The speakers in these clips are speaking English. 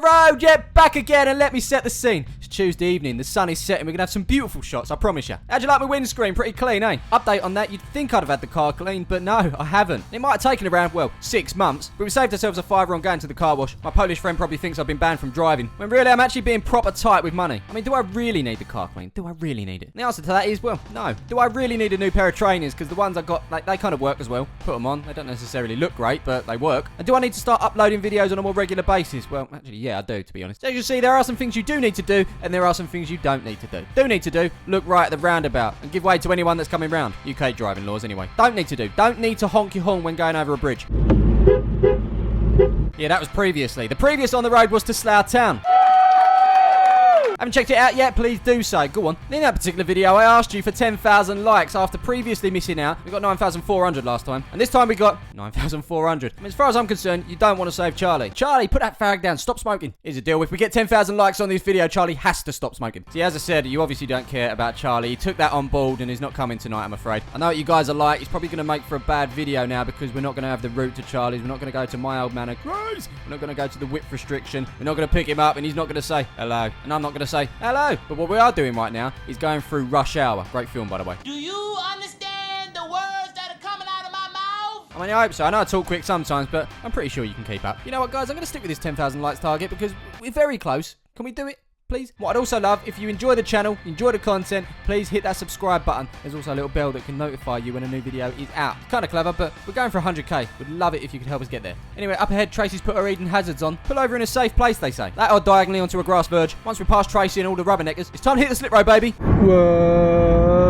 road, yeah, back again, and let me set the scene. It's Tuesday evening, the sun is setting, we're going to have some beautiful shots, I promise you. How'd you like my windscreen? Pretty clean, eh? Update on that, you'd think I'd have had the car cleaned, but no, I haven't. It might have taken around, well, 6 months, but we saved ourselves a £5 on going to the car wash. My Polish friend probably thinks I've been banned from driving, when really I'm actually being proper tight with money. I mean, do I really need the car cleaned? Do I really need it? And the answer to that is, well, no. Do I really need a new pair of trainers? Because the ones I got, like, they kind of work as well. Put them on, they don't necessarily look great, but they work. And do I need to start uploading videos on a more regular basis? Well, actually, yeah, I do, to be honest. So as you see, there are some things you do need to do, and there are some things you don't need to do. Do need to do, look right at the roundabout, and give way to anyone that's coming round. UK driving laws, anyway. Don't need to do, don't need to honk your horn when going over a bridge. Yeah, that was previously. The previous on the road was to Slough Town. Haven't checked it out yet? Please do so. Go on. In that particular video, I asked you for 10,000 likes after previously missing out. We got 9,400 last time. And this time we got 9,400. I mean, as far as I'm concerned, you don't want to save Charlie. Charlie, put that fag down. Stop smoking. Here's the deal. If we get 10,000 likes on this video, Charlie has to stop smoking. See, as I said, you obviously don't care about Charlie. He took that on board and he's not coming tonight, I'm afraid. I know what you guys are like. He's probably going to make for a bad video now because we're not going to have the route to Charlie's. We're not going to go to my old manor, Grace. We're not going to go to the width restriction. We're not going to pick him up and he's not going to say hello. And I'm not going to say hello. But what we are doing right now is going through Rush Hour. Great film, by the way. Do you understand the words that are coming out of my mouth? I mean, I hope so. I know I talk quick sometimes, but I'm pretty sure you can keep up. You know what, guys? I'm going to stick with this 10,000 likes target because we're very close. Can we do it? Please? What I'd also love, if you enjoy the channel, enjoy the content, please hit that subscribe button. There's also a little bell that can notify you when a new video is out. It's kind of clever, but we're going for 100k. Would love it if you could help us get there. Anyway, up ahead, Tracy's put her Eden hazards on. Pull over in a safe place, they say. That or diagonally onto a grass verge. Once we pass Tracy and all the rubberneckers, it's time to hit the slip road, baby. Whoa.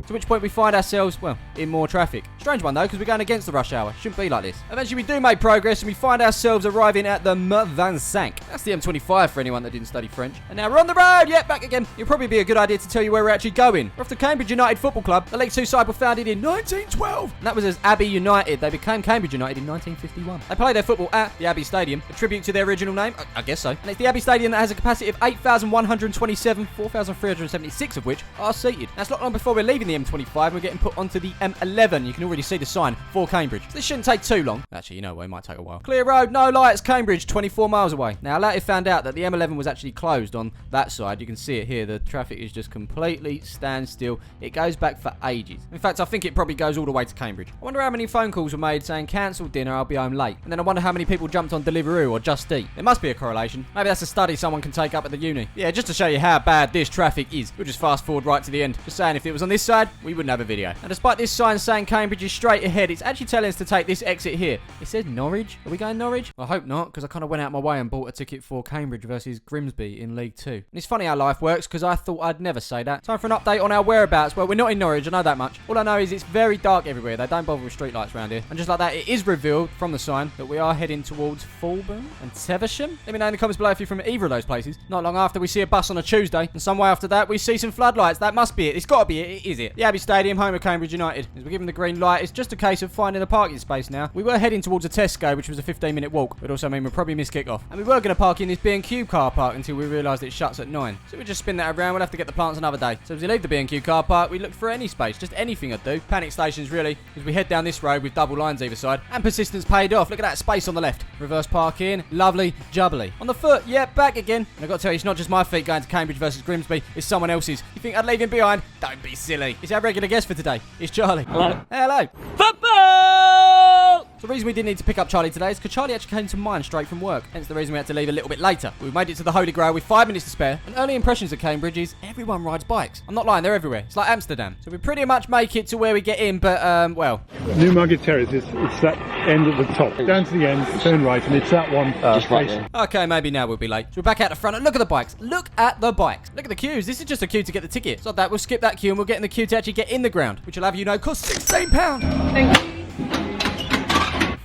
To which point we find ourselves, well, in more traffic. Strange one though, because we're going against the rush hour. Shouldn't be like this. Eventually we do make progress and we find ourselves arriving at the M25. That's the M25 for anyone that didn't study French. And now we're on the road, yeah, back again. It'll probably be a good idea to tell you where we're actually going. We're off to Cambridge United Football Club. The League 2 side were founded in 1912. And that was as Abbey United. They became Cambridge United in 1951. They play their football at the Abbey Stadium, a tribute to their original name. I guess so. And it's the Abbey Stadium that has a capacity of 8,127, 4,376 of which are seated. That's not long before we're leaving the M25. We're getting put onto the M11. You can already see the sign for Cambridge. So this shouldn't take too long. Actually, you know what? It might take a while. Clear road, no lights, Cambridge, 24 miles away. Now, I later found out that the M11 was actually closed on that side. You can see it here. The traffic is just completely standstill. It goes back for ages. In fact, I think it probably goes all the way to Cambridge. I wonder how many phone calls were made saying, cancel dinner, I'll be home late. And then I wonder how many people jumped on Deliveroo or Just Eat. There must be a correlation. Maybe that's a study someone can take up at the uni. Yeah, just to show you how bad this traffic is. We'll just fast forward right to the end. Just saying, if it was on this side, we wouldn't have a video. And despite this sign saying Cambridge is straight ahead, it's actually telling us to take this exit here. It says Norwich. Are we going Norwich? I hope not, because I kind of went out my way and bought a ticket for Cambridge versus Grimsby in League 2. And it's funny how life works, because I thought I'd never say that. Time for an update on our whereabouts. Well, we're not in Norwich, I know that much. All I know is it's very dark everywhere. They don't bother with streetlights around here. And just like that, it is revealed from the sign that we are heading towards Fulham and Teversham. Let me know in the comments below if you're from either of those places. Not long after, we see a bus on a Tuesday, and some way after that, we see some floodlights. That must be it. It's got to be it. It is it. The Abbey Stadium, home of Cambridge United. As we're given the green light, it's just a case of finding a parking space now. We were heading towards a Tesco, which was a 15-minute walk, but also mean we'll probably miss kick-off. And we were going to park in this B&Q car park until we realised it shuts at 9. So we just spin that around. We'll have to get the plants another day. So as we leave the B&Q car park, we look for any space, just anything I'd do. Panic stations, really, as we head down this road with double lines either side. And persistence paid off. Look at that space on the left. Reverse parking, lovely, jubbly. On the foot, yeah, back again. And I've got to tell you, it's not just my feet going to Cambridge versus Grimsby, it's someone else's. You think I'd leave him behind? Don't be silly. It's our regular guest for today. It's Charlie. Hello. Hello. Football! So the reason we didn't need to pick up Charlie today is because Charlie actually came to mine straight from work. Hence the reason we had to leave a little bit later. We made it to the Holy Grail with 5 minutes to spare. And early impressions of Cambridge is everyone rides bikes. I'm not lying, they're everywhere. It's like Amsterdam. So we pretty much make it to where we get in, but, well. Newmarket Terrace, it's that end at the top. Down to the end, turn right, and it's that one. Just right there. Okay, maybe now we'll be late. So we're back out the front and look at the bikes. Look at the bikes. Look at the queues. This is just a queue to get the ticket. So that we'll skip that queue and we'll get in the queue to actually get in the ground, which will have you know costs £16. Thank you.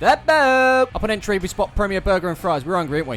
Up on entry, we spot Premier Burger and Fries. We're hungry, aren't we?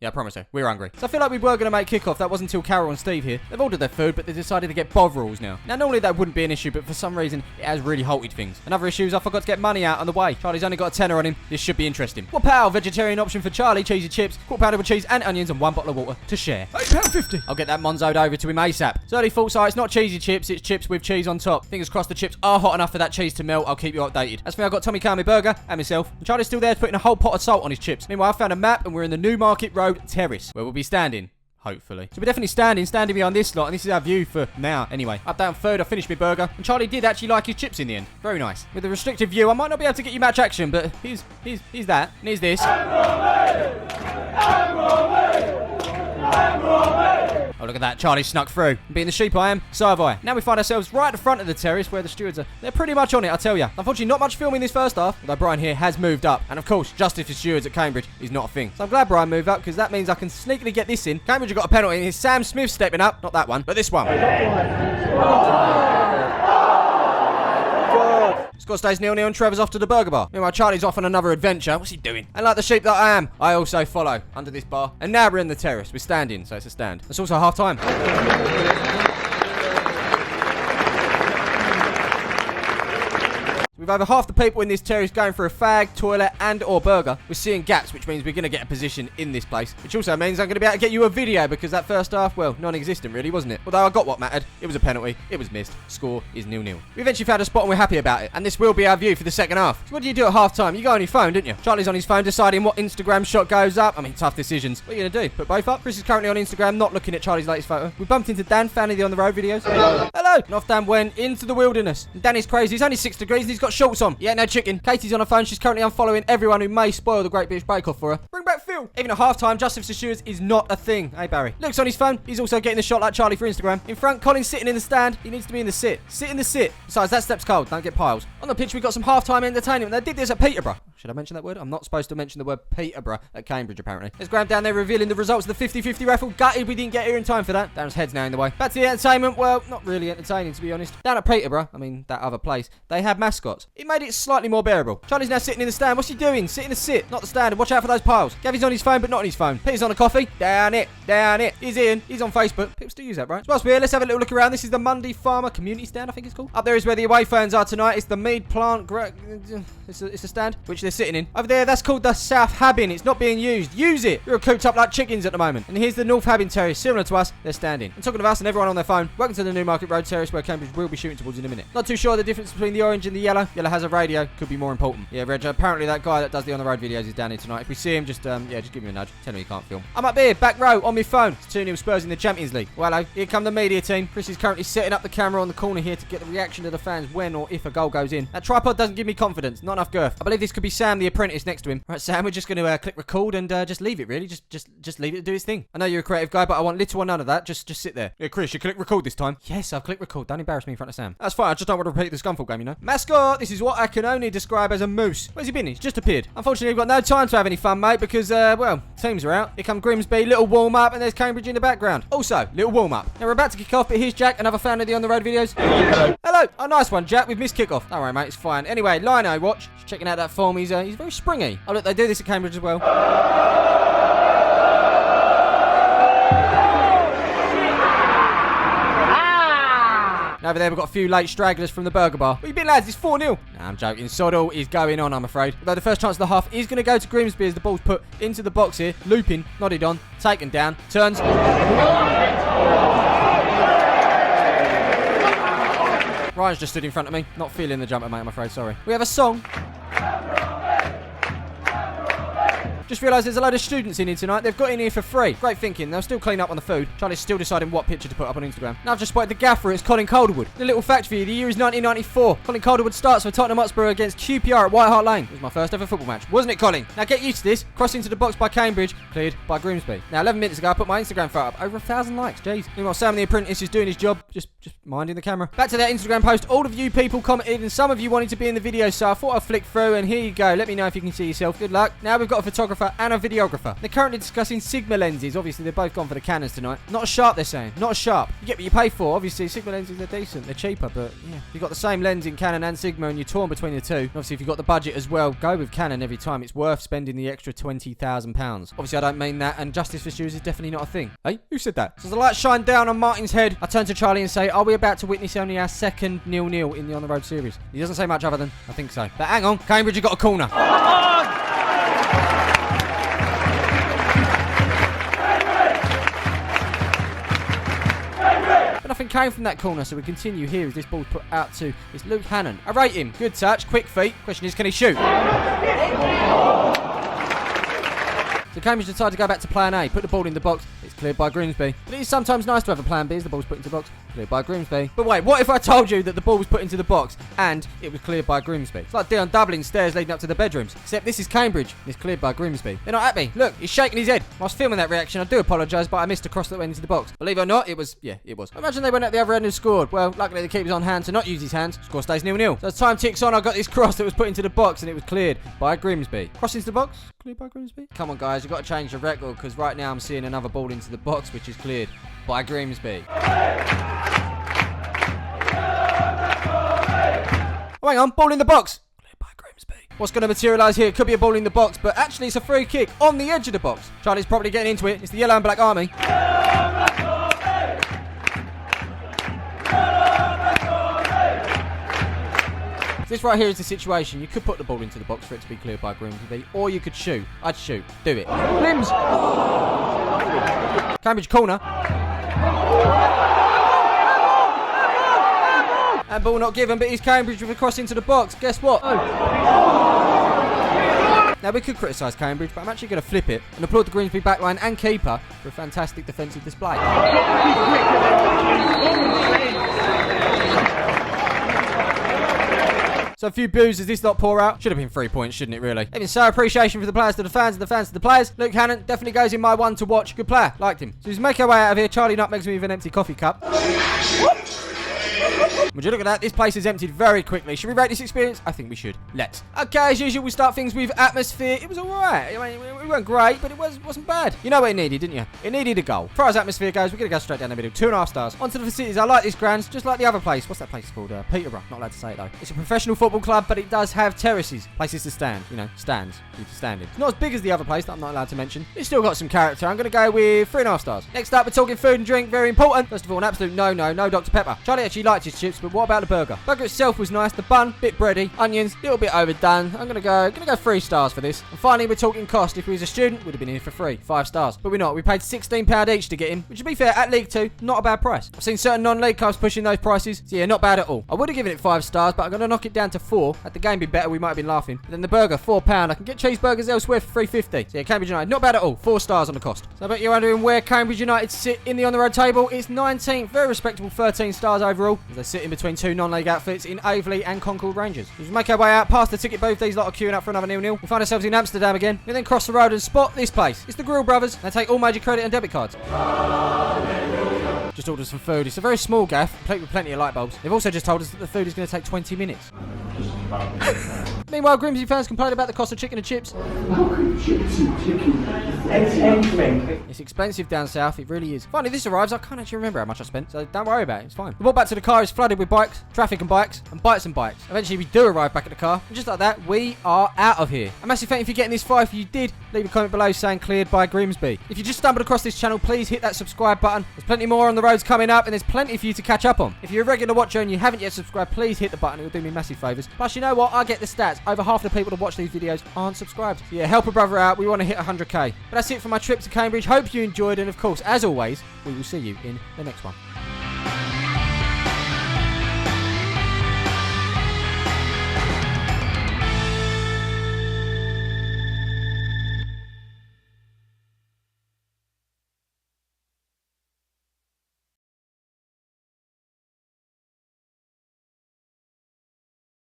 Yeah, I promise you, we're hungry. So I feel like we were going to make kickoff. That wasn't until Carol and Steve here. They've ordered their food, but they decided to get Bovrils now. Now, normally that wouldn't be an issue, but for some reason, it has really halted things. Another issue is I forgot to get money out on the way. Charlie's only got a tenner on him. This should be interesting. £1 vegetarian option for Charlie, cheesy chips, quarter pounder with cheese and onions, and 1 bottle of water to share. £8.50. I'll get that Monzo'd over to him ASAP. So early thoughts are it's not cheesy chips, it's chips with cheese on top. Fingers crossed the chips are hot enough for that cheese to melt. I'll keep you updated. As for me, I've got Tommy Carmy burger and myself. And Charlie's still there putting a whole pot of salt on his chips. Meanwhile, I found a map and we're in the Newmarket Road Terrace, where we'll be standing. Hopefully. So we're definitely standing behind this lot, and this is our view for now. Anyway, up, down, third, I finished my burger, and Charlie did actually like his chips in the end. Very nice. With a restricted view, I might not be able to get you match action, but here's that, and here's this. Oh, look at that. Charlie snuck through. Being the sheep I am, so have I. Now we find ourselves right at the front of the terrace where the stewards are. They're pretty much on it, I tell you. Unfortunately, not much filming this first half, although Brian here has moved up. And of course, justice for stewards at Cambridge is not a thing. So I'm glad Brian moved up, because that means I can sneakily get this in. Cambridge have got a penalty, and it's Sam Smiv stepping up. Not that one, but this one. Score stays 0-0 and Trevor's off to the burger bar. Meanwhile, Charlie's off on another adventure. What's he doing? And like the sheep that I am, I also follow under this bar. And now we're in the terrace. We're standing, so it's a stand. It's also half time. With over half the people in this terrace going for a fag, toilet and or burger, we're seeing gaps, which means we're going to get a position in this place. Which also means I'm going to be able to get you a video, because that first half, well, non-existent really, wasn't it? Although I got what mattered. It was a penalty. It was missed. Score is 0-0. We eventually found a spot and we're happy about it. And this will be our view for the second half. So what do you do at half time? You go on your phone, don't you? Charlie's on his phone deciding what Instagram shot goes up. I mean, tough decisions. What are you going to do? Put both up? Chris is currently on Instagram, not looking at Charlie's latest photo. We bumped into Dan, fan of the On The Road videos. Hello! And off Dan went into the wilderness. And Danny's crazy. It's only 6 degrees and he's got shorts on. Yeah, no chicken. Katie's on her phone. She's currently unfollowing everyone who may spoil the Great British Bake Off for her. Bring back Phil. Even at half-time, justice for stewards is not a thing. Hey, Barry. Looks on his phone. He's also getting the shot like Charlie for Instagram. In front, Colin's sitting in the stand. He needs to be in the sit. Sit in the sit. Besides, that step's cold. Don't get piles. On the pitch, we got some half-time entertainment. They did this at Peterborough. Should I mention that word? I'm not supposed to mention the word Peterborough at Cambridge, apparently. There's Graham down there revealing the results of the 50-50 raffle. Gutted we didn't get here in time for that. Darren's head's now in the way. Back to the entertainment. Well, not really entertaining, to be honest. Down at Peterborough, I mean, that other place, they had mascots. It made it slightly more bearable. Charlie's now sitting in the stand. What's he doing? Sit in the sit, not the stand. And watch out for those piles. Gavy's on his phone, but not on his phone. Peter's on a coffee. Down it. Down it. He's in. He's on Facebook. People still use that, right? So whilst we're here, let's have a little look around. This is the Mundy Farmer Community Stand, I think it's called. Up there is where the away fans are tonight. It's the Mead Plant... It's a stand, which they're sitting in. Over there, that's called the South Habbin. It's not being used. Use it. You're cooped up like chickens at the moment. And here's the North Habbin Terrace. Similar to us, they're standing. And talking of us and everyone on their phone, welcome to the Newmarket Road Terrace, where Cambridge will be shooting towards in a minute. Not too sure the difference between the orange and the yellow. Yellow has a radio. Could be more important. Yeah, Reg, apparently that guy that does the On The Road videos is down here tonight. If we see him, just give me a nudge. Tell him he can't film. I'm up here, back row, on my phone. It's 2-0 Spurs in the Champions League. Well, hello. Here come the media team. Chris is currently setting up the camera on the corner here to get the reaction of the fans when or if a goal goes in. That tripod doesn't give me confidence. Not enough girth. I believe this could be Sam, the apprentice, next to him. Right, Sam, we're just going to click record and just leave it, really. Just leave it to do its thing. I know you're a creative guy, but I want little or none of that. Just sit there. Yeah, Chris, you click record this time. Yes, I've clicked record. Don't embarrass me in front of Sam. That's fine. I just don't want to repeat the Scunthorpe game, you know. Mascot, this is what I can only describe as a moose. Where's he been? He's just appeared. Unfortunately, we've got no time to have any fun, mate, because, well, teams are out. Here come Grimsby, little warm-up, and there's Cambridge in the background. Also, little warm-up. Now, we're about to kick off, but here's Jack, another fan of the On The Road videos. Hello. Hello. Oh, nice one, Jack. We've missed kick-off. Don't worry, mate. It's fine. Anyway, Lino, watch. Just checking out that form. He's very springy. Oh, look, they do this at Cambridge as well. Now over there, we've got a few late stragglers from the burger bar. Where you been, lads? It's 4-0. Nah, I'm joking. Soddle is going on, I'm afraid. Although the first chance of the half is going to go to Grimsby as the ball's put into the box here. Looping, nodded on, taken down, turns. Ryan's just stood in front of me. Not feeling the jumper, mate, I'm afraid. Sorry. We have a song. Just realised there's a load of students in here tonight. They've got in here for free. Great thinking. They'll still clean up on the food. Charlie's still deciding what picture to put up on Instagram. Now I've just spotted the gaffer. It's Colin Calderwood. The little fact for you. The year is 1994. Colin Calderwood starts for Tottenham Hotspur against QPR at White Hart Lane. It was my first ever football match. Wasn't it, Colin? Now get used to this. Crossed into the box by Cambridge. Cleared by Grimsby. Now 11 minutes ago I put my Instagram photo up. Over 1,000 likes. Jeez. Meanwhile, Sam the apprentice is doing his job. Just minding the camera. Back to that Instagram post. All of you people commented and some of you wanted to be in the video, so I thought I'd flick through and here you go. Let me know if you can see yourself. Good luck. Now we've got a photographer cinematographer and a videographer. They're currently discussing Sigma lenses. Obviously, they're both gone for the Canons tonight. Not as sharp, they're saying. Not as sharp. You get what you pay for. Obviously, Sigma lenses, they're decent. They're cheaper, but yeah. If you've got the same lens in Canon and Sigma and you're torn between the two, obviously, if you've got the budget as well, go with Canon every time. It's worth spending the extra £20,000. Obviously, I don't mean that, and justice for shoes is definitely not a thing. Hey, who said that? So as the lights shine down on Martin's head, I turn to Charlie and say, are we about to witness only our second 0-0 in the On The Road series? He doesn't say much other than, I think so. But hang on, Cambridge have got a corner. But nothing came from that corner, so we continue here as this ball's put out to it's Luke Hannon. I rate him. Good touch, quick feet. Question is, can he shoot? So Cambridge decided to go back to plan A, put the ball in the box. It's cleared by Grimsby. But it is sometimes nice to have a plan B as the ball's put into the box. Cleared by Grimsby. But wait, what if I told you that the ball was put into the box and it was cleared by Grimsby? It's like Dion Dublin's stairs leading up to the bedrooms. Except this is Cambridge. It's cleared by Grimsby. They're not happy. Look, he's shaking his head. I was filming that reaction. I do apologise, but I missed a cross that went into the box. Believe it or not, it was. Imagine they went at the other end and scored. Well, luckily the keeper's on hand to not use his hands. Score stays 0-0. So as time ticks on, I got this cross that was put into the box and it was cleared by Grimsby. Cross into the box. Cleared by Grimsby. Come on, guys. You've got to change the record because right now I'm seeing another ball into the box which is cleared by Grimsby. Oh, hang on, ball in the box. Cleared by Grimsby. What's going to materialise here? Could be a ball in the box, but actually it's a free kick on the edge of the box. Charlie's probably getting into it. It's the yellow and black army. This right here is the situation. You could put the ball into the box for it to be cleared by Grimsby, or you could shoot. I'd shoot. Do it. Limbs. Cambridge corner. And ball not given, but he's Cambridge with a cross into the box. Guess what? Oh. Now, we could criticise Cambridge, but I'm actually going to flip it and applaud the Grimsby backline and keeper for a fantastic defensive display. So a few boos as this lot pour out. Should have been 3 points, shouldn't it, really? Even so, appreciation for the players to the fans and the fans to the players. Luke Hannon definitely goes in my one to watch. Good player. Liked him. So as we make our way out of here, Charlie nutmegs me with an empty coffee cup. Would you look at that? This place is emptied very quickly. Should we rate this experience? I think we should. Let's. Okay, as usual, we start things with atmosphere. It was alright. I mean, we weren't great, but it wasn't bad. You know what it needed, didn't you? It needed a goal. As far as atmosphere goes, we're going to go straight down the middle. 2.5 stars. Onto the facilities. I like this ground, just like the other place. What's that place called? Peterborough. Not allowed to say it, though. It's a professional football club, but it does have terraces. Places to stand. You know, stands. You can stand in. It's not as big as the other place that I'm not allowed to mention. It's still got some character. I'm going to go with 3.5 stars. Next up, we're talking food and drink. Very important. First of all, an absolute no Dr. Pepper. Charlie actually liked his chips, but what about the burger? Burger itself was nice. The bun, bit bready. Onions, little bit overdone. I'm gonna go 3 stars for this. And finally, we're talking cost. If we was a student, would have been here for free. 5 stars. But we're not. We paid £16 each to get in, which to be fair, at League 2, not a bad price. I've seen certain non-league clubs pushing those prices. So yeah, not bad at all. I would have given it 5 stars, but I'm gonna knock it down to 4. Had the game been better, we might have been laughing. And then the burger, £4. I can get cheeseburgers elsewhere for £3.50. So yeah, Cambridge United, not bad at all. 4 stars on the cost. So I bet you're wondering where Cambridge United sit in the On The Road table. It's 19th. Very respectable 13 stars overall. As they sit in between 2 non-league outfits in Averley and Concord Rangers. As we make our way out past the ticket booth, these lot are queuing up for another 0-0. We find ourselves in Amsterdam again. We then cross the road and spot this place. It's the Grill Brothers. They take all major credit and debit cards. Just ordered some food. It's a very small gaff, complete with plenty of light bulbs. They've also just told us that the food is going to take 20 minutes. Meanwhile, Grimsby fans complain about the cost of chicken and chips. It's expensive down south, it really is. Finally, this arrives. I can't actually remember how much I spent, so don't worry about it, it's fine. The walk back to the car is flooded with bikes, traffic and bikes, and bites and bikes. Eventually, we do arrive back at the car, and just like that, we are out of here. A massive thank you for getting this far. If you did, leave a comment below saying cleared by Grimsby. If you just stumbled across this channel, please hit that subscribe button. There's plenty more on the roads coming up, and there's plenty for you to catch up on. If you're a regular watcher and you haven't yet subscribed, please hit the button. It will do me massive favours. Plus, you know what? I get the stats. Over half the people that watch these videos aren't subscribed. So yeah, help a brother out. We want to hit 100k. But that's it for my trip to Cambridge. Hope you enjoyed, and of course, as always, we will see you in the next one.